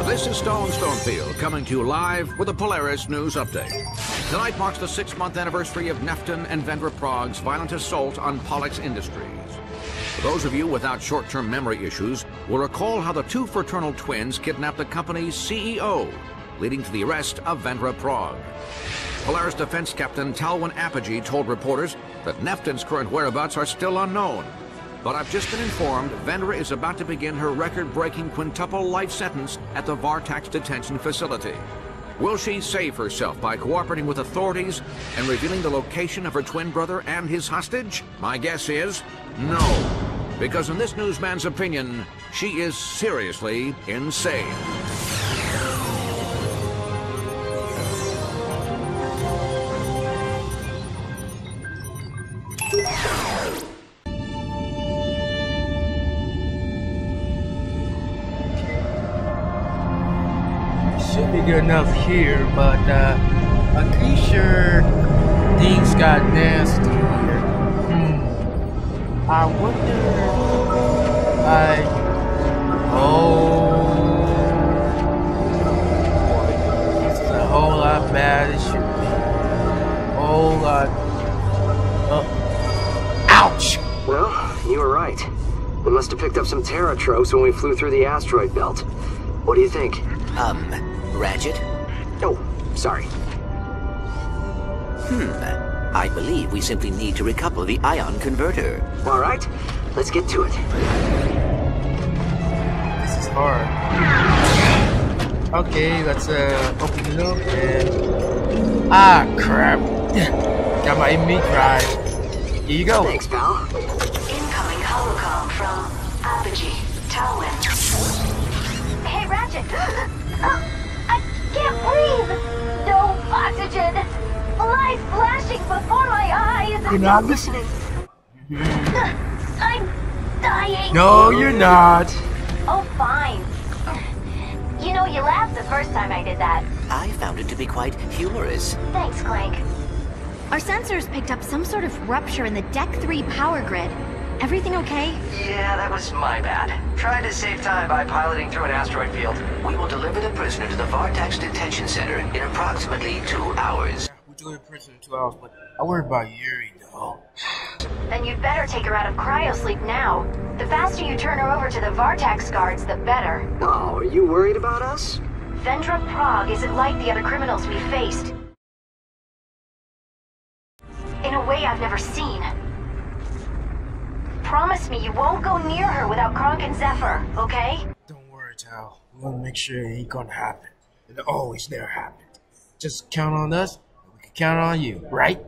This is Stonefield coming to you live with a Polaris News Update. Tonight marks the 6-month anniversary of Nefton and Vendra Prague's violent assault on Pollux Industries. For those of you without short-term memory issues will recall how the two fraternal twins kidnapped the company's CEO, leading to the arrest of Vendra Prague. Polaris Defense Captain Talwin Apogee told reporters that Nefton's current whereabouts are still unknown. But I've just been informed Vendra is about to begin her record-breaking quintuple life sentence at the Vartax detention facility. Will she save herself by cooperating with authorities and revealing the location of her twin brother and his hostage? My guess is no. Because in this newsman's opinion, she is seriously insane. Should be good enough here, but I'm pretty sure things got nasty here. I wonder. This is a whole lot bad. It should be a whole lot. Ouch! Well, you were right. We must have picked up some Terra tropes when we flew through the asteroid belt. What do you think? Ratchet? Oh, sorry. I believe we simply need to recouple the ion converter. All right, let's get to it. This is hard. Okay, let's open it up and... Ah, crap. Got my MV drive. Here you go. Thanks, pal. Incoming holocom from Apogee, Talwin. Hey, Ratchet! I can't breathe! No oxygen! Light flashing before my eyes! You're not listening. I'm dying! No, you're not. Oh, fine. You know, you laughed the first time I did that. I found it to be quite humorous. Thanks, Clank. Our sensors picked up some sort of rupture in the Deck 3 power grid. Everything okay? Yeah, that was my bad. Tried to save time by piloting through an asteroid field. We will deliver the prisoner to the Vartax detention center in approximately 2 hours. We deliver the person in 2 hours, but I worry about Yuri, though. Then you'd better take her out of cryosleep now. The faster you turn her over to the Vartax guards, the better. Oh, are you worried about us? Vendra Prague isn't like the other criminals we faced. In a way I've never seen. Promise me you won't go near her without Clank and Zephyr, okay? Don't worry, Tal. We want to make sure it ain't gonna happen. It always never happened. Just count on us, and we can count on you, right?